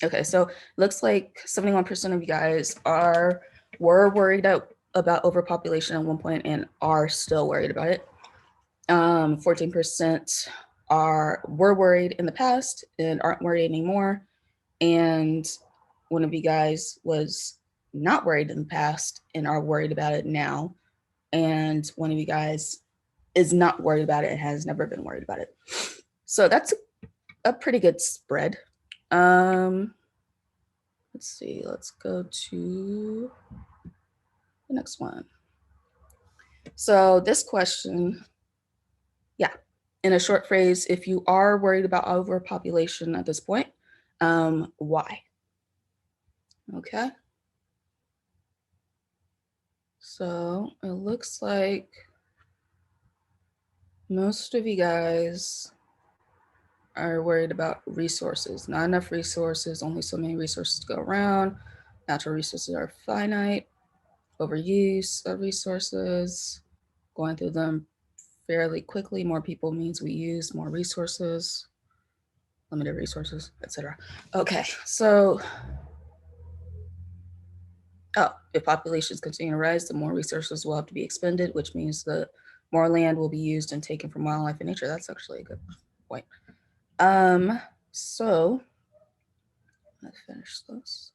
Okay, so looks like 71% of you guys were worried about overpopulation at one point and are still worried about it. 14% were worried in the past and aren't worried anymore. And one of you guys was not worried in the past and are worried about it now. And one of you guys is not worried about it and has never been worried about it. So that's a pretty good spread. Let's see, let's go to the next one. So this question, yeah, in a short phrase, if you are worried about overpopulation at this point, why? Okay. So it looks like most of you guys are worried about resources. Not enough resources, only so many resources to go around. Natural resources are finite, overuse of resources, going through them fairly quickly. More people means we use more resources, limited resources, etc. Okay, so if populations continue to rise, the more resources will have to be expended, which means the more land will be used and taken from wildlife and nature. That's actually a good point. So let's finish this.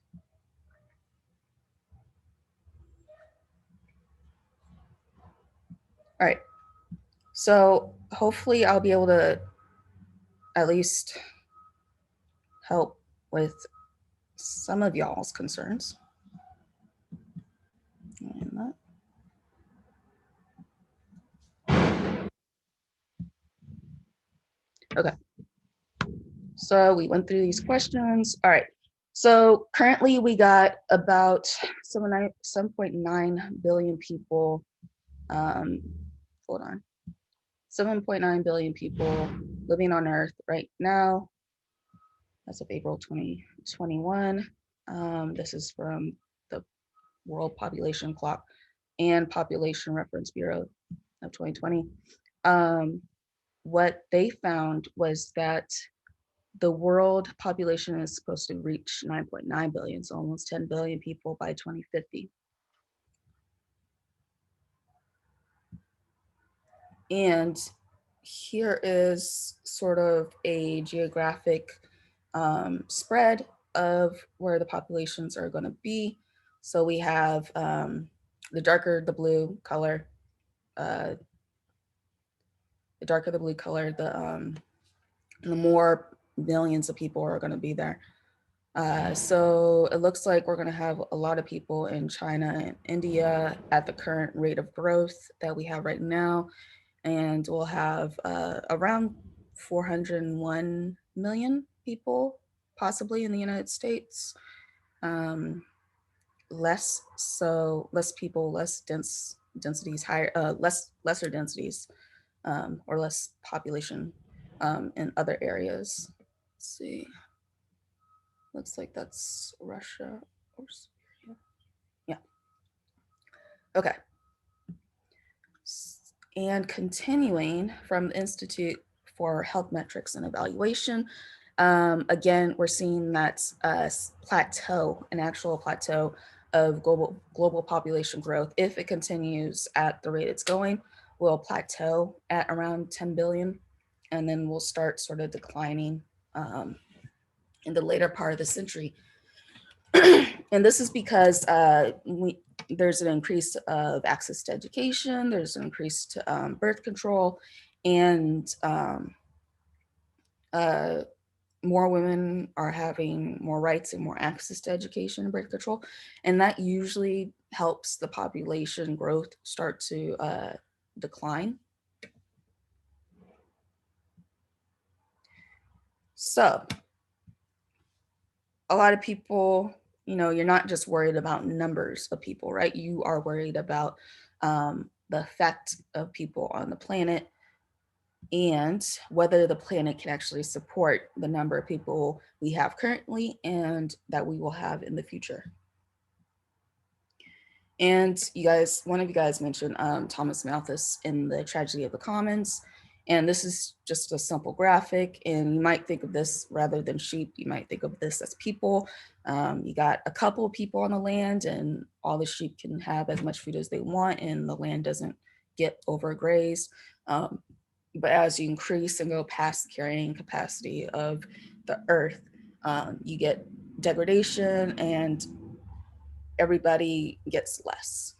All right. So hopefully I'll be able to at least help with some of y'all's concerns. Okay. So we went through these questions. All right. So currently we got about 7.9 billion people. Hold on. 7.9 billion people living on Earth right now. As of April 2021. This is from the World Population Clock and Population Reference Bureau of 2020. What they found was that the world population is supposed to reach 9.9 billion, so almost 10 billion people by 2050. And here is sort of a geographic spread of where the populations are going to be. So we have the darker the blue color, the darker the blue color, the more millions of people are going to be there. So it looks like we're going to have a lot of people in China and India at the current rate of growth that we have right now. And we'll have around 401 million people possibly in the United States. Less people, less densities, higher, lesser densities, or less population in other areas. Let's see. Looks like that's Russia or Syria. Yeah. Okay. And continuing from the Institute for Health Metrics and Evaluation, again, we're seeing that plateau, an actual plateau of global population growth. If it continues at the rate it's going, will plateau at around 10 billion, and then we'll start sort of declining in the later part of the century. And this is because there's an increase of access to education, there's an increase to birth control, and more women are having more rights and more access to education and birth control. And that usually helps the population growth start to decline. So a lot of people, you're not just worried about numbers of people, right? You are worried about the effect of people on the planet and whether the planet can actually support the number of people we have currently and that we will have in the future. And one of you guys mentioned Thomas Malthus in The Tragedy of the Commons. And this is just a simple graphic, and you might think of this rather than sheep, you might think of this as people. You got a couple of people on the land, and all the sheep can have as much food as they want, and the land doesn't get overgrazed. Um, but as you increase and go past the carrying capacity of the earth, you get degradation and everybody gets less.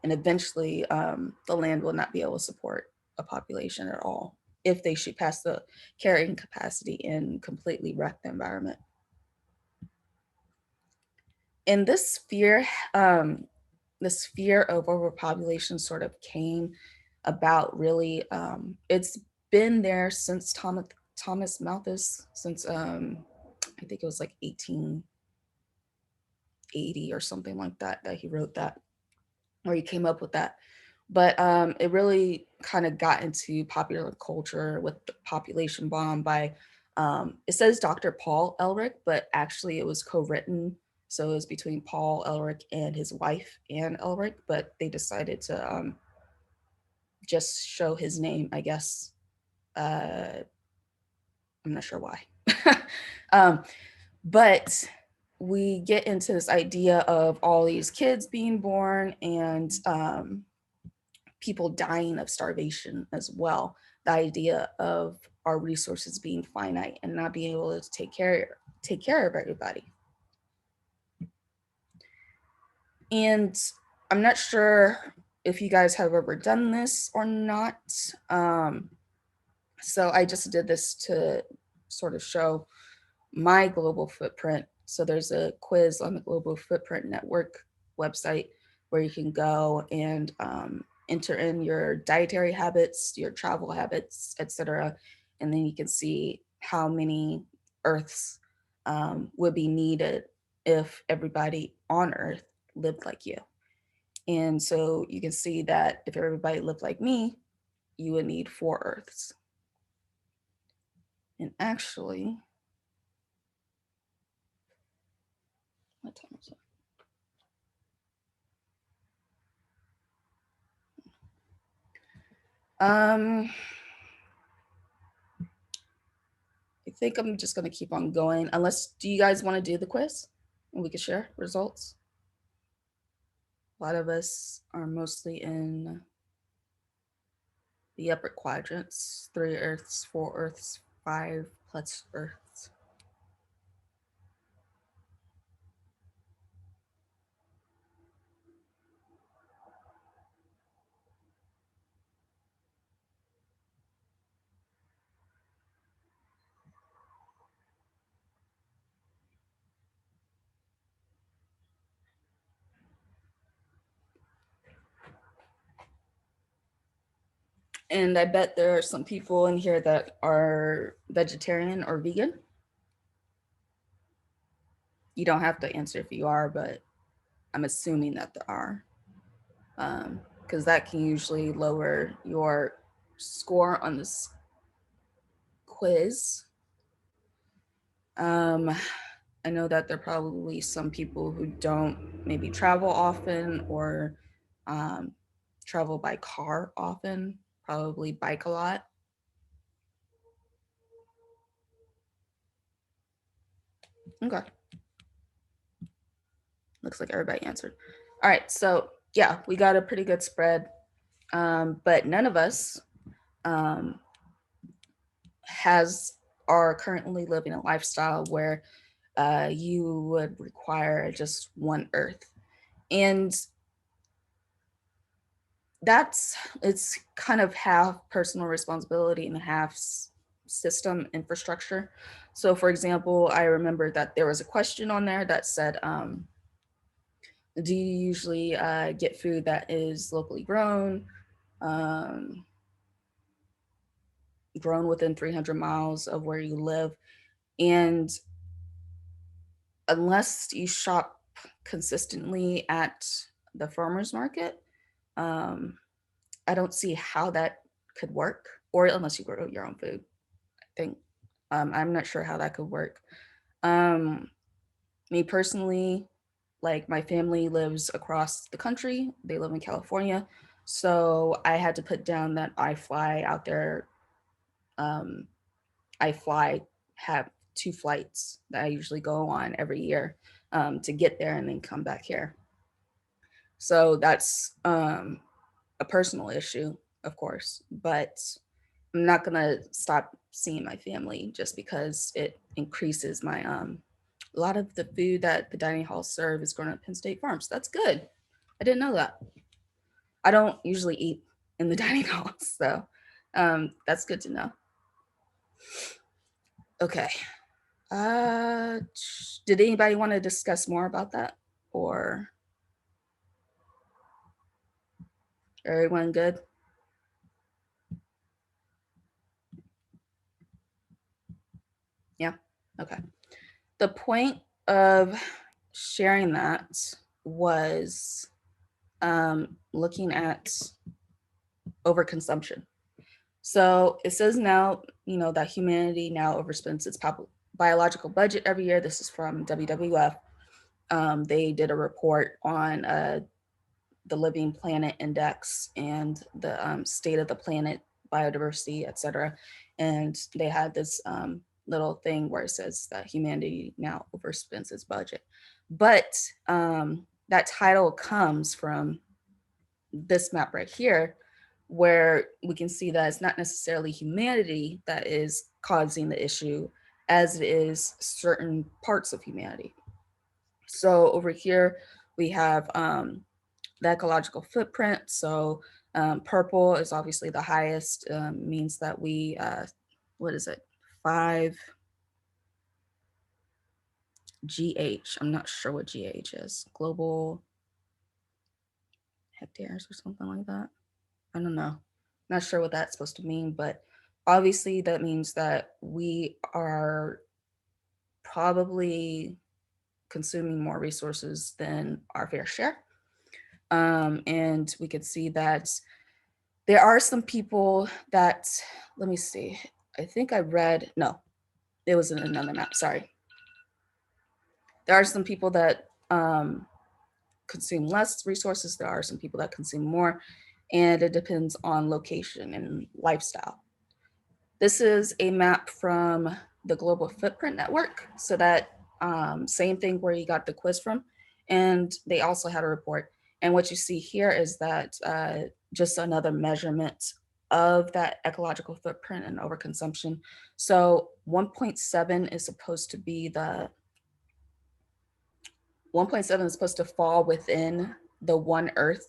And eventually, the land will not be able to support a population at all if they shoot past the carrying capacity and completely wreck the environment. And this fear of overpopulation sort of came about really. It's been there since Thomas Malthus, since I think it was like 1880 or something like that that he wrote that, or he came up with that. But it really kind of got into popular culture with the population bomb by, it says Dr. Paul Ehrlich, but actually it was co-written. So it was between Paul Ehrlich and his wife, Anne Ehrlich, but they decided to just show his name, I guess. I'm not sure why. um, but we get into this idea of all these kids being born and people dying of starvation as well. The idea of our resources being finite and not being able to take care of everybody. And I'm not sure if you guys have ever done this or not. So I just did this to sort of show my global footprint. So there's a quiz on the Global Footprint Network website where you can go and enter in your dietary habits, your travel habits, etc. And then you can see how many Earths would be needed if everybody on Earth lived like you. And so you can see that if everybody lived like me, you would need 4 Earths. And actually, what time is it? I think I'm just gonna keep on going. Unless, do you guys want to do the quiz and we can share results? A lot of us are mostly in the upper quadrants: 3 Earths, 4 Earths, 5+ Earths. And I bet there are some people in here that are vegetarian or vegan. You don't have to answer if you are, but I'm assuming that there are, because that can usually lower your score on this quiz. I know that there are probably some people who don't maybe travel often or um, travel by car often, probably bike a lot. Okay. Looks like everybody answered. All right. So, yeah, we got a pretty good spread. But none of us um, has are currently living a lifestyle where you would require just 1 Earth. And it's kind of half personal responsibility and half system infrastructure. So for example, I remember that there was a question on there that said, do you usually get food that is locally grown, um, grown within 300 miles of where you live? And unless you shop consistently at the farmer's market, um, I don't see how that could work, or unless you grow your own food. I think I'm not sure how that could work. Um, Me personally, like my family lives across the country. They live in California, So I had to put down that I fly out there. Um, I fly, have 2 flights that I usually go on every year to get there and then come back here. So that's a personal issue, of course, but I'm not gonna stop seeing my family just because it increases my a lot of the food that the dining halls serve is grown up in state farms. That's good. I didn't know that. I don't usually eat in the dining halls, so that's good to know. Okay. Did anybody want to discuss more about that, or everyone good? Yeah. Okay. The point of sharing that was looking at overconsumption. So it says now, that humanity now overspends its biological budget every year. This is from WWF. They did a report on the Living Planet Index and the state of the planet, biodiversity, etc. And they had this little thing where it says that humanity now overspends its budget. But that title comes from this map right here, where we can see that it's not necessarily humanity that is causing the issue as it is certain parts of humanity. So over here, we have the ecological footprint. So purple is obviously the highest, means that we, what is it, 5 GH. I'm not sure what GH is. Global hectares or something like that. I don't know. Not sure what that's supposed to mean, but obviously that means that we are probably consuming more resources than our fair share. And we could see that there are some people that, let me see, I think I read, no, it was in another map, sorry. There are some people that consume less resources, there are some people that consume more, and it depends on location and lifestyle. This is a map from the Global Footprint Network. So that same thing where you got the quiz from. And they also had a report. And what you see here is that just another measurement of that ecological footprint and overconsumption. So 1.7 is supposed to be the 1.7 is supposed to fall within the One Earth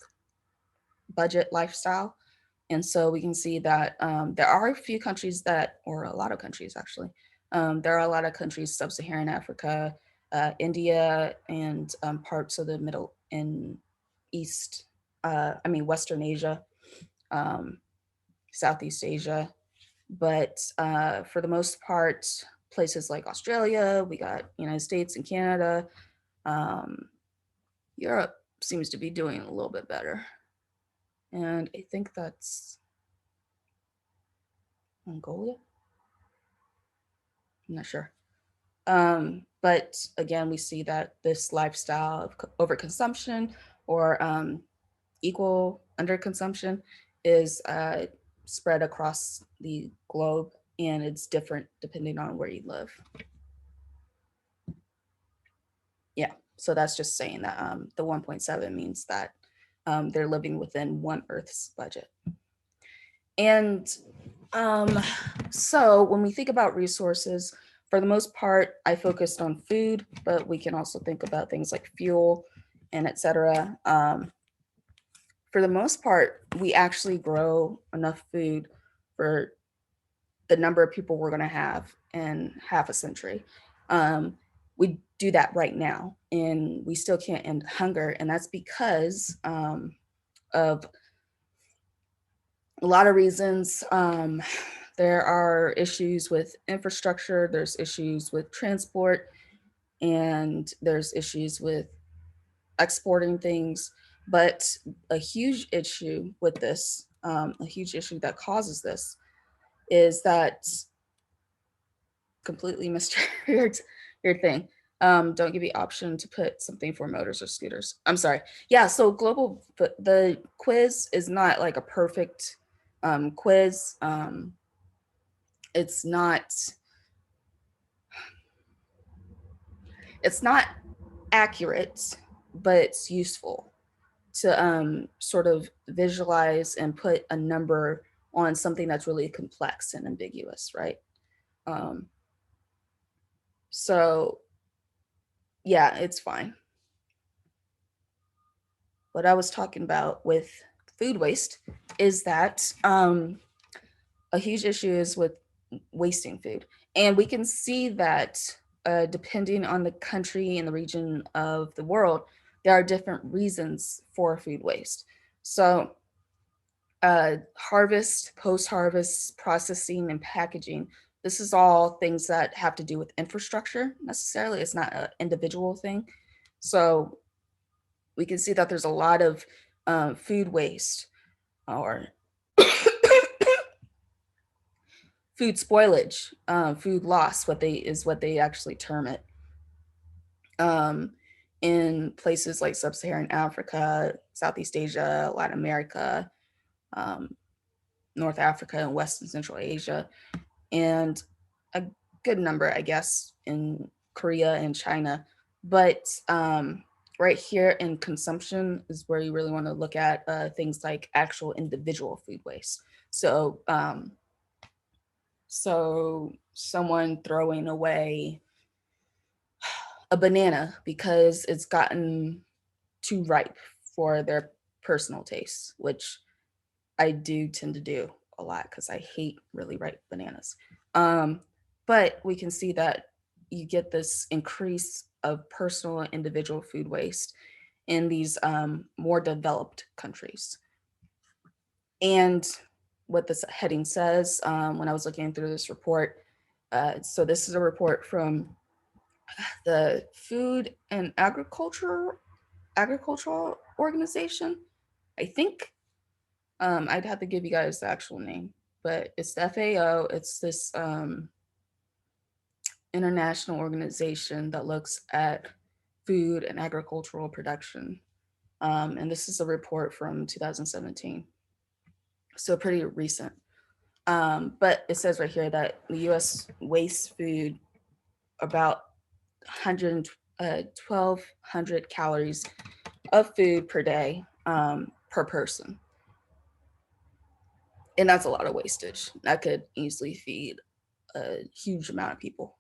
budget lifestyle. And so we can see that there are a few countries that, or a lot of countries actually, there are a lot of countries, sub-Saharan Africa, India, and parts of the Middle and East, Western Asia, um, Southeast Asia. But for the most part, places like Australia, we got United States and Canada. Europe seems to be doing a little bit better. And I think that's Mongolia. I'm not sure. But again, we see that this lifestyle of overconsumption or equal underconsumption is spread across the globe, and it's different depending on where you live. Yeah, so that's just saying that the 1.7 means that they're living within one Earth's budget. And so when we think about resources, for the most part, I focused on food, but we can also think about things like fuel and etc. For the most part, we actually grow enough food for the number of people we're going to have in half a century. We do that right now, and we still can't end hunger, and that's because of a lot of reasons. There are issues with infrastructure, there's issues with transport, and there's issues with exporting things. But a huge issue with this, a huge issue that causes this, is that completely missed your thing. Don't give you option to put something for motors or scooters. I'm sorry. Yeah, so the quiz is not like a perfect quiz. It's not it's not accurate, but it's useful to sort of visualize and put a number on something that's really complex and ambiguous, right? Um, so yeah, it's fine. What I was talking about with food waste is that a huge issue is with wasting food. And we can see that depending on the country and the region of the world, there are different reasons for food waste. So, harvest, post harvest, processing, and packaging. This is all things that have to do with infrastructure necessarily. It's not an individual thing. So, we can see that there's a lot of food waste or food spoilage, food loss, what they actually term it, um, in places like sub-Saharan Africa, Southeast Asia, Latin America, um, North Africa, and West and Central Asia, and a good number, I guess, in Korea and China. But right here in consumption is where you really want to look at things like actual individual food waste. So, so someone throwing away a banana because it's gotten too ripe for their personal taste, which I do tend to do a lot because I hate really ripe bananas. Um, but we can see that you get this increase of personal and individual food waste in these more developed countries. And what this heading says, when I was looking through this report, so this is a report from the Food and Agricultural Organization. I think I'd have to give you guys the actual name, but it's the FAO. It's this international organization that looks at food and agricultural production. And this is a report from 2017, so pretty recent. But it says right here that the US wastes food about 1,200 calories of food per day per person. And that's a lot of wastage. That could easily feed a huge amount of people.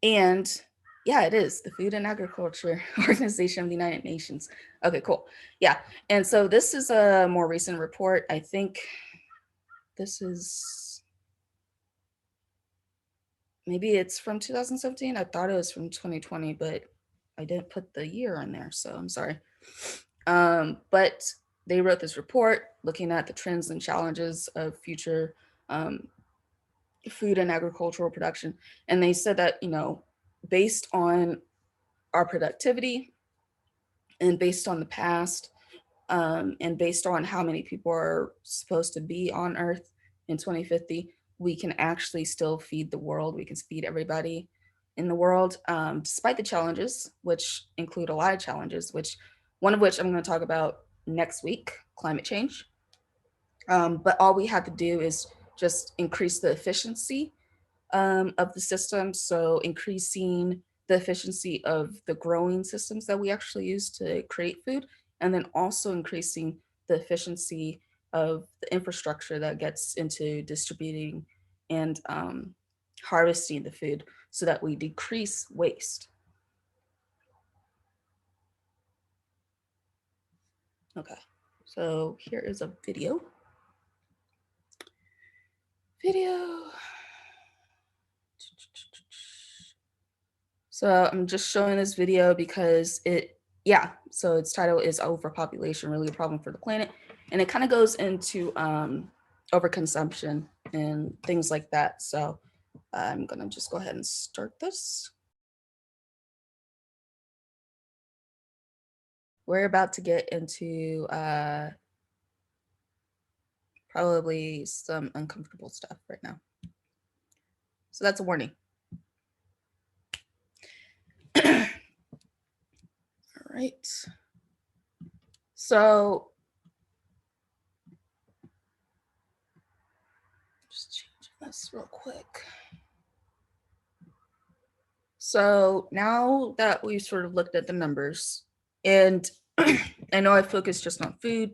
And yeah, it is the Food and Agriculture Organization of the United Nations. Okay, cool. Yeah. And so this is a more recent report. I think this is maybe it's from 2017. I thought it was from 2020, but I didn't put the year in there. So I'm sorry. But they wrote this report looking at the trends and challenges of future um, food and agricultural production. And they said that, based on our productivity and based on the past, and based on how many people are supposed to be on Earth in 2050, we can actually still feed the world. We can feed everybody in the world, despite the challenges, which include a lot of challenges, which one of which I'm going to talk about next week, climate change. But all we have to do is just increase the efficiency of the system. So increasing the efficiency of the growing systems that we actually use to create food, and then also increasing the efficiency of the infrastructure that gets into distributing and harvesting the food so that we decrease waste. Okay, so here is a video. So I'm just showing this video because so its title is Overpopulation, Really a Problem for the Planet. And it kind of goes into overconsumption and things like that. So I'm gonna just go ahead and start this. We're about to get into probably some uncomfortable stuff right now. So that's a warning. right. So just changing this real quick. So now that we've sort of looked at the numbers, and I know I focused just on food,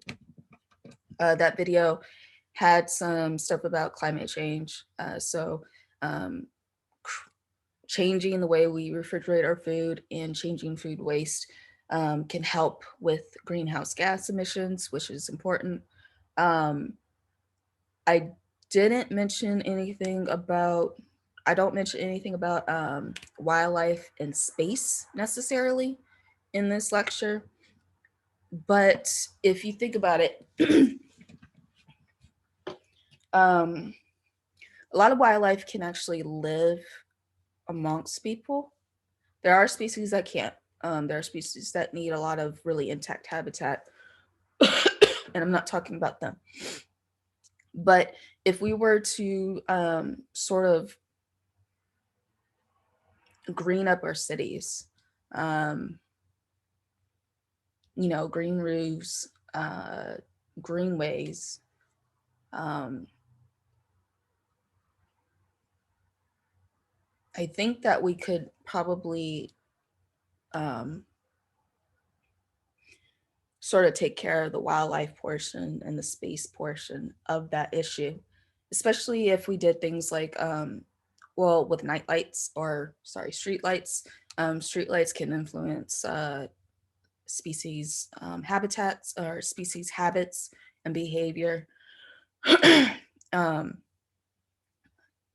that video had some stuff about climate change. Um, Changing the way we refrigerate our food and changing food waste can help with greenhouse gas emissions, which is important. Um, I didn't mention anything about, I don't mention anything about wildlife and space necessarily in this lecture. But if you think about it, a lot of wildlife can actually live amongst people. There are species that can't. There are species that need a lot of really intact habitat, and I'm not talking about them. But if we were to sort of green up our cities, um, green roofs, greenways, um, I think that we could probably um, sort of take care of the wildlife portion and the space portion of that issue, especially if we did things like, well, with night lights, or sorry, street lights. Street lights can influence species habitats, or species habits and behavior. um,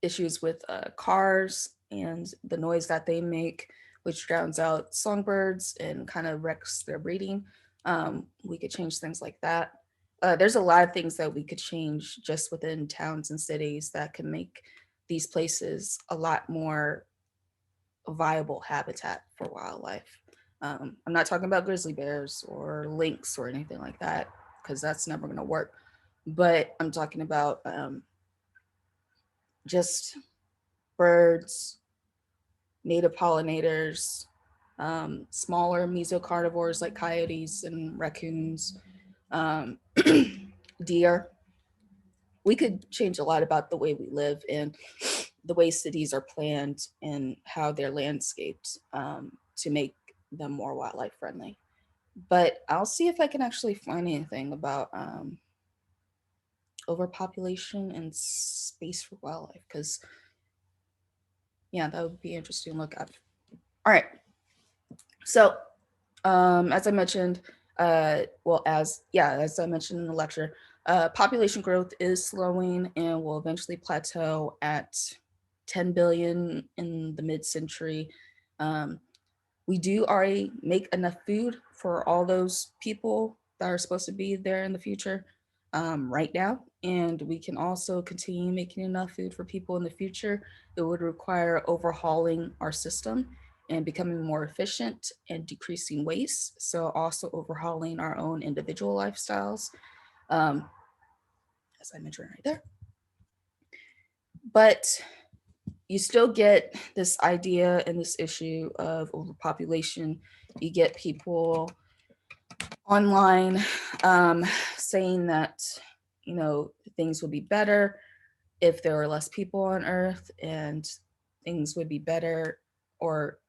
Issues with cars and the noise that they make, which drowns out songbirds and kind of wrecks their breeding. We could change things like that. There's a lot of things that we could change just within towns and cities that can make these places a lot more viable habitat for wildlife. I'm not talking about grizzly bears or lynx or anything like that, because that's never going to work. But I'm talking about just birds, native pollinators, smaller mesocarnivores like coyotes and raccoons, um, deer. We could change a lot about the way we live and the way cities are planned and how they're landscaped, to make them more wildlife friendly. But I'll see if I can actually find anything about overpopulation and space for wildlife, because yeah, that would be interesting to look at. All right. So, as I mentioned, as I mentioned in the lecture, population growth is slowing and will eventually plateau at 10 billion in the mid-century. Um, we do already make enough food for all those people that are supposed to be there in the future, right now, and we can also continue making enough food for people in the future. It would require overhauling our system and becoming more efficient and decreasing waste. So also overhauling our own individual lifestyles, um, as I mentioned right there. But you still get this idea and this issue of overpopulation. You get people online saying that, things would be better if there were less people on Earth, and things would be better, or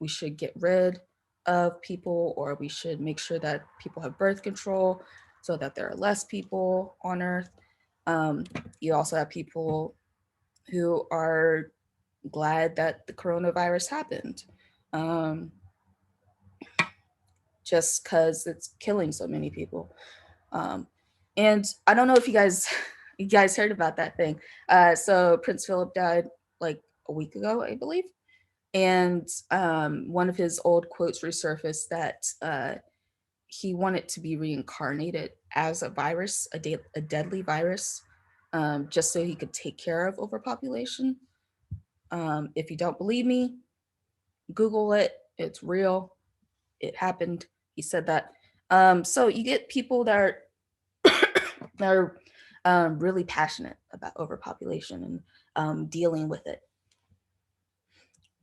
we should get rid of people, or we should make sure that people have birth control so that there are less people on Earth. You also have people who are glad that the coronavirus happened, um, just because it's killing so many people. Um, and I don't know if you guys you guys heard about that thing. So Prince Philip died like a week ago, I believe, and one of his old quotes resurfaced that he wanted to be reincarnated as a virus, a deadly virus, just so he could take care of overpopulation. If you don't believe me, Google it. It's real. It happened. He said that. So you get people that are that are really passionate about overpopulation and dealing with it.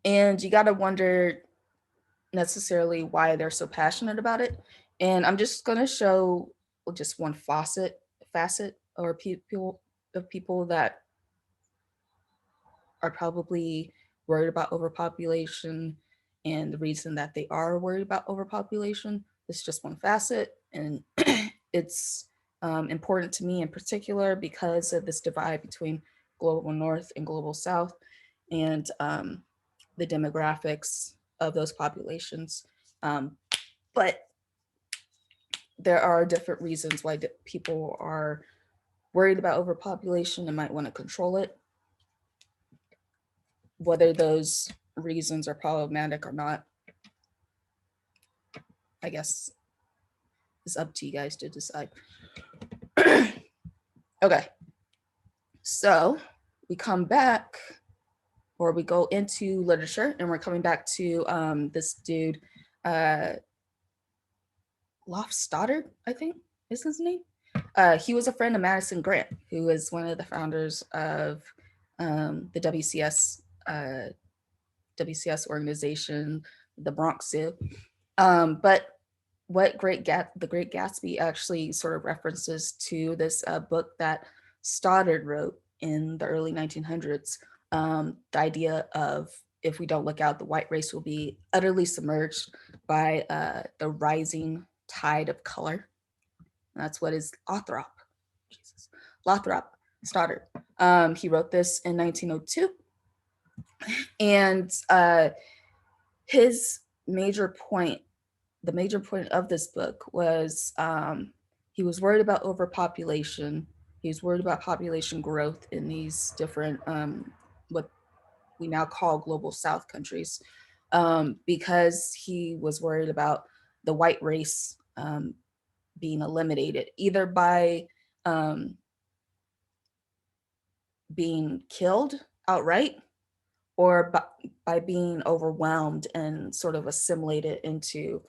And you got to wonder, necessarily why they're so passionate about it. And I'm just going to show just one facet or people that are probably worried about overpopulation, and the reason that they are worried about overpopulation is just one facet, and it's important to me in particular because of this divide between global north and global south, and the demographics of those populations. But there are different reasons why people are worried about overpopulation and might want to control it. Whether those reasons are problematic or not, I guess it's up to you guys to decide. Okay, so we come back, or we go into literature, and we're coming back to this dude, Stoddard, I think is his name. He was a friend of Madison Grant, who is one of the founders of the WCS organization, the Bronx Zoo. But what the Great Gatsby actually sort of references to this book that Stoddard wrote in the early 1900s. The idea of, if we don't look out, the white race will be utterly submerged by the rising tide of color. And that's what is Lothrop. Jesus. Lothrop Stoddard. He wrote this in 1902. And his major point, the major point of this book was he was worried about overpopulation. He was worried about population growth in these different, what we now call global South countries, because he was worried about the white race being eliminated, either by being killed outright, or by being overwhelmed and sort of assimilated into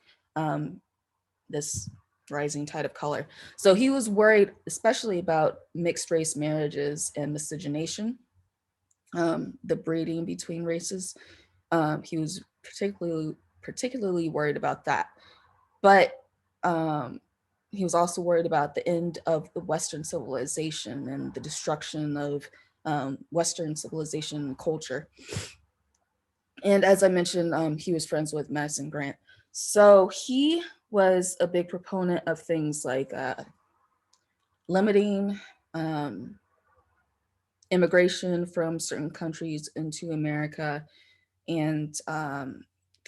this rising tide of color. So he was worried especially about mixed race marriages and miscegenation, the breeding between races. He was particularly worried about that. But he was also worried about the end of the Western civilization and the destruction of Western civilization and culture. And as I mentioned, he was friends with Madison Grant. So he was a big proponent of things like limiting immigration from certain countries into America. And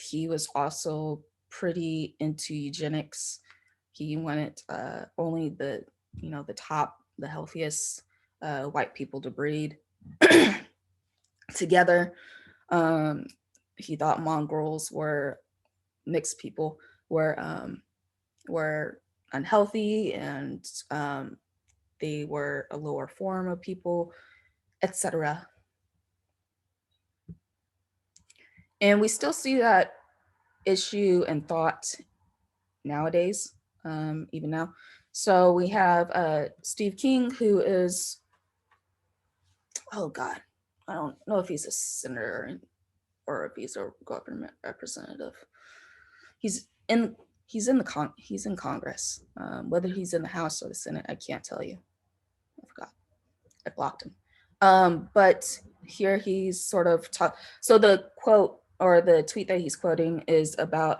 he was also pretty into eugenics. He wanted only the healthiest white people to breed together. He thought mongrels were mixed people were unhealthy, and they were a lower form of people, etc. And we still see that issue and thought nowadays, even now. So we have Steve King, who is, oh God, I don't know if he's a senator or if he's a government representative. He's in Congress. Whether he's in the House or the Senate, I can't tell you. I forgot. I blocked him. But here he's sort of so the quote or the tweet that he's quoting is about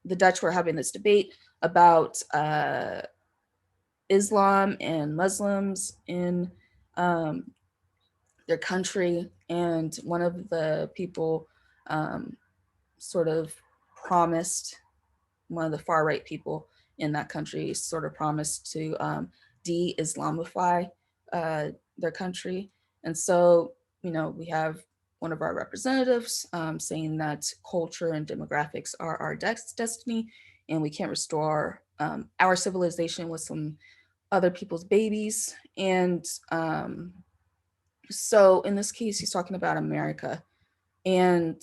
the Dutch were having this debate about Islam and Muslims in their country, and one of the people sort of promised, one of the far right people in that country sort of promised to de-Islamify their country. And so, we have one of our representatives saying that culture and demographics are our destiny, and we can't restore our civilization with some other people's babies. And so in this case, he's talking about America. And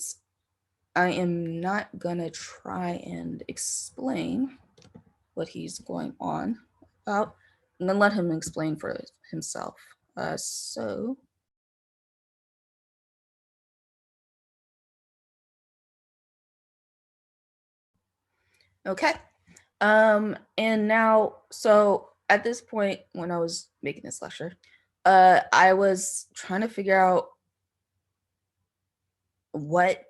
I am not gonna try and explain what he's going on about. I'm gonna let him explain for himself. So Okay. And now, so at this point, when I was making this lecture, I was trying to figure out what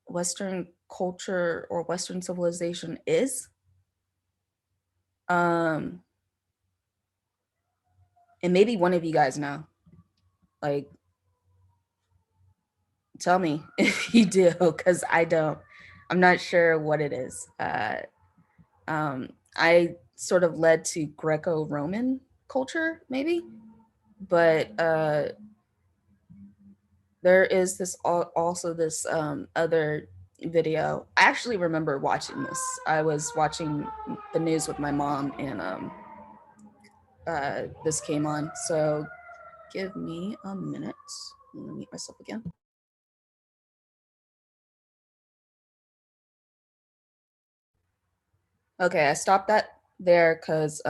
Western culture or Western civilization is. Um, and maybe one of you guys know. Like, tell me if you do, because I don't. I'm not sure what it is. I sort of led to Greco-Roman culture, maybe, but there is this also this other video. I actually remember watching this. I was watching the news with my mom, and this came on. So give me a minute. I'm gonna mute myself again. Okay, I stopped that there because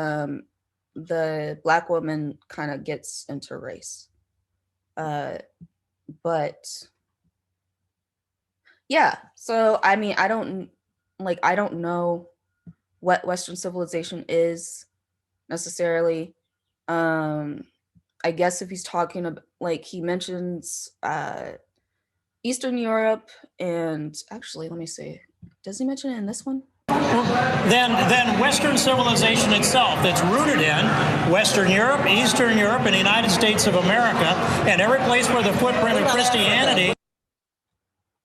the Black woman kind of gets into race. But yeah, so I mean, I don't know what Western civilization is necessarily. Um, I guess if he's talking about, like, he mentions Eastern Europe, and actually, let me see. Does he mention it in this one? Then Western civilization itself, that's rooted in Western Europe, Eastern Europe, and the United States of America, and every place where the footprint of Christianity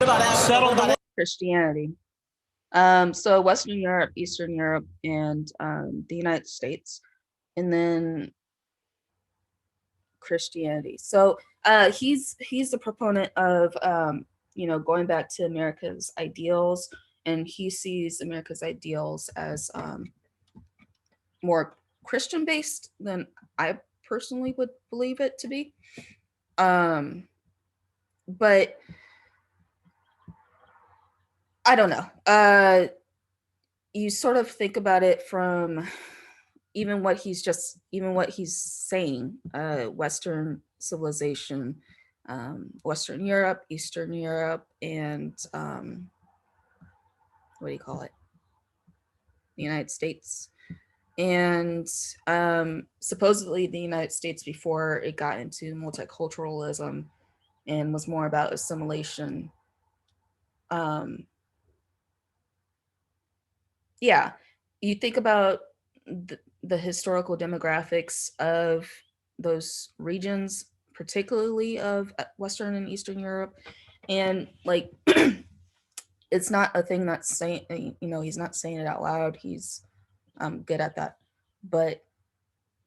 settled the world. Christianity. So Western Europe, Eastern Europe, and the United States, and then Christianity. So he's a proponent of going back to America's ideals, and he sees America's ideals as more Christian based than I personally would believe it to be. But I don't know. You sort of think about it from even what he's saying, Western civilization, Western Europe, Eastern Europe, and what do you call it? The United States. And supposedly the United States, before it got into multiculturalism and was more about assimilation. Yeah, you think about the historical demographics of those regions, particularly of Western and Eastern Europe, and like it's not a thing that's saying, he's not saying it out loud. He's good at that, but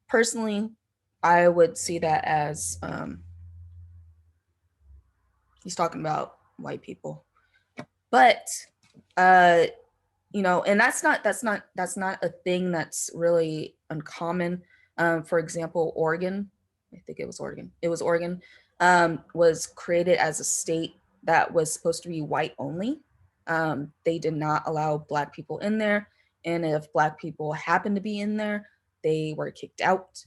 personally, I would see that as he's talking about white people. But and that's not a thing that's really uncommon. For example, Oregon, I think it was Oregon. It was Oregon, was created as a state that was supposed to be white only. They did not allow Black people in there, and if Black people happened to be in there, they were kicked out.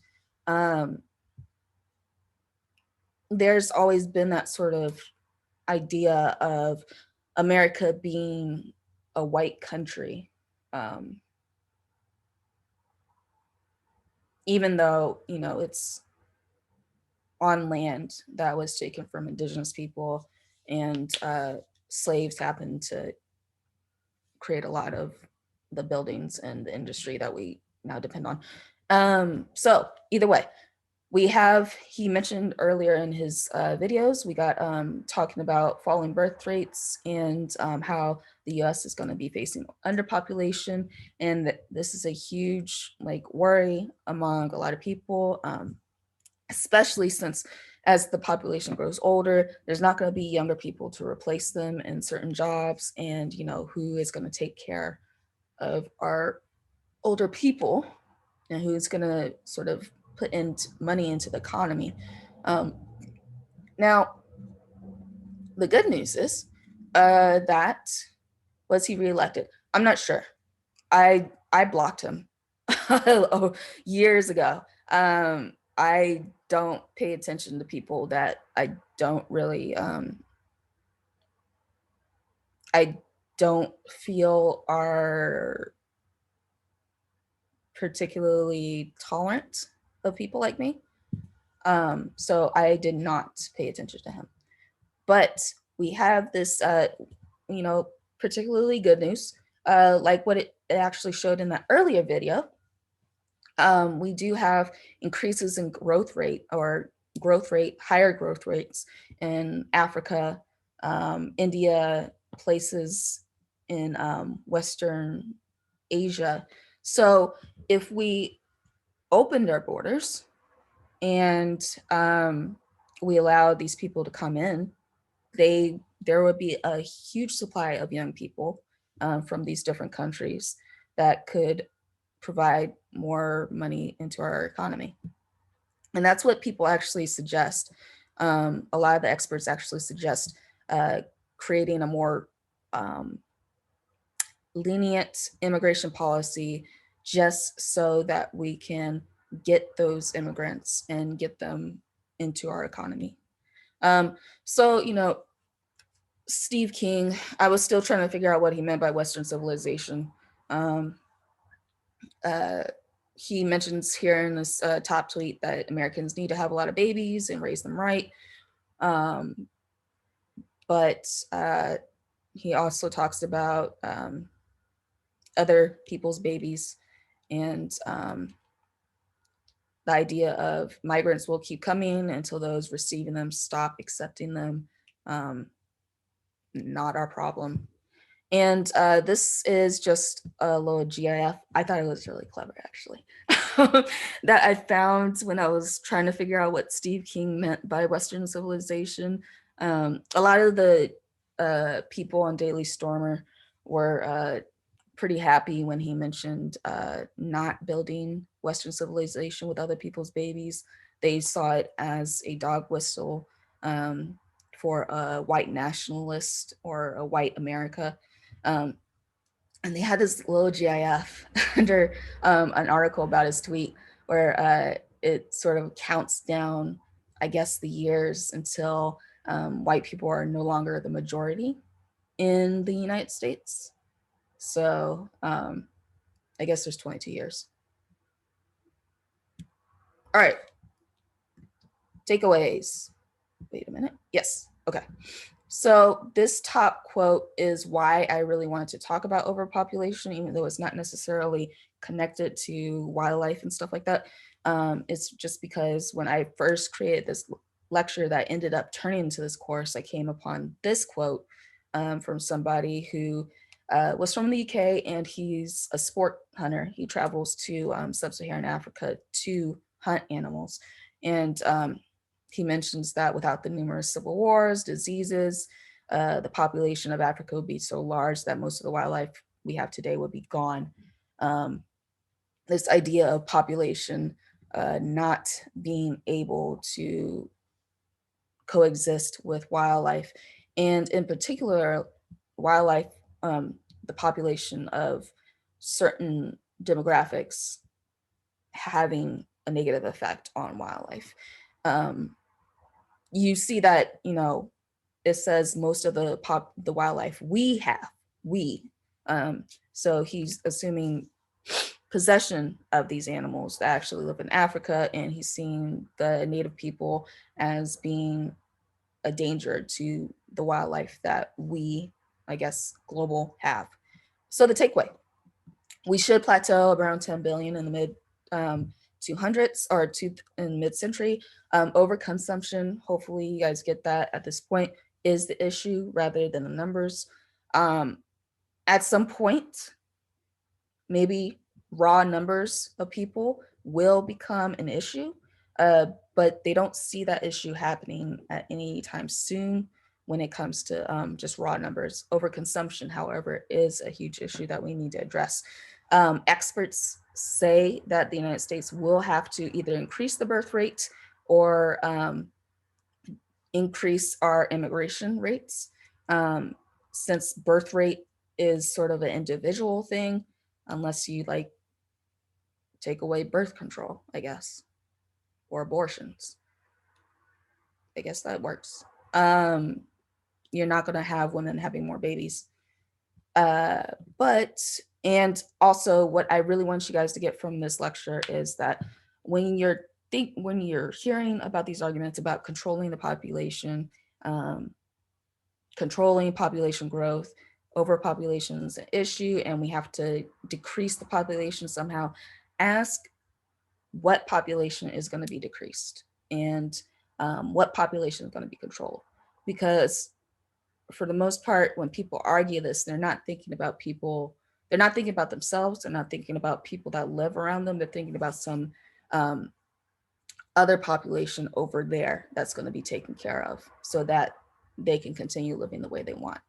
There's always been that sort of idea of America being a white country, even though it's on land that was taken from indigenous people, and slaves happened to create a lot of the buildings and the industry that we now depend on. So either way, he mentioned earlier in his videos, we got talking about falling birth rates, and how the US is going to be facing underpopulation, and this is a huge worry among a lot of people, especially since as the population grows older, there's not going to be younger people to replace them in certain jobs, and who is going to take care of our older people, and who's going to sort of put in money into the economy. Now, the good news is that was he reelected? I'm not sure. I blocked him years ago. I don't pay attention to people that I don't really I don't feel are particularly tolerant of people like me. So I did not pay attention to him. But we have this, you know, particularly good news, like what it actually showed in that earlier video. We do have increases in higher growth rates in Africa, India, places in Western Asia. So if we opened our borders and we allowed these people to come in, there would be a huge supply of young people from these different countries that could provide more money into our economy. And that's what people actually suggest. A lot of the experts actually suggest creating a more lenient immigration policy just so that we can get those immigrants and get them into our economy. So, you know, Steve King, I was still trying to figure out what he meant by Western civilization. Um, uh, he mentions here in this top tweet that Americans need to have a lot of babies and raise them right. Um, but he also talks about other people's babies and the idea of migrants will keep coming until those receiving them stop accepting them. Not our problem. And this is just a little GIF. I thought it was really clever, actually, that I found when I was trying to figure out what Steve King meant by Western civilization. A lot of the people on Daily Stormer were pretty happy when he mentioned not building Western civilization with other people's babies. They saw it as a dog whistle for a white nationalist or a white America. Um, and they had this little GIF under an article about his tweet where it sort of counts down, I guess, the years until white people are no longer the majority in the United States. So I guess there's 22 years. All right, takeaways. Wait a minute. Yes. Okay. So this top quote is why I really wanted to talk about overpopulation, even though it's not necessarily connected to wildlife and stuff like that. It's just because when I first created this lecture that ended up turning into this course, I came upon this quote from somebody who was from the UK, and he's a sport hunter. He travels to sub-Saharan Africa to hunt animals. And he mentions that without the numerous civil wars, diseases, the population of Africa would be so large that most of the wildlife we have today would be gone. This idea of population not being able to coexist with wildlife, and in particular, wildlife, the population of certain demographics having a negative effect on wildlife. You see that, you know, it says most of the wildlife we have, we. So he's assuming possession of these animals that actually live in Africa, and he's seeing the native people as being a danger to the wildlife that we, I guess, global have. So the takeaway, we should plateau around 10 billion in the mid 200s or in mid-century. Overconsumption, hopefully you guys get that at this point, is the issue rather than the numbers. At some point, maybe raw numbers of people will become an issue, but they don't see that issue happening at any time soon when it comes to just raw numbers. Overconsumption, however, is a huge issue that we need to address. Experts say that the United States will have to either increase the birth rate or increase our immigration rates. Since birth rate is sort of an individual thing, unless you like take away birth control, I guess, or abortions. I guess that works. You're not going to have women having more babies. But And also, what I really want you guys to get from this lecture is that when you're hearing about these arguments about controlling the population, um, controlling population growth, overpopulation is an issue, and we have to decrease the population somehow, ask what population is going to be decreased and what population is going to be controlled. Because for the most part, when people argue this, they're not thinking about people, they're not thinking about themselves, they're not thinking about people that live around them, they're thinking about some um, other population over there that's going to be taken care of so that they can continue living the way they want.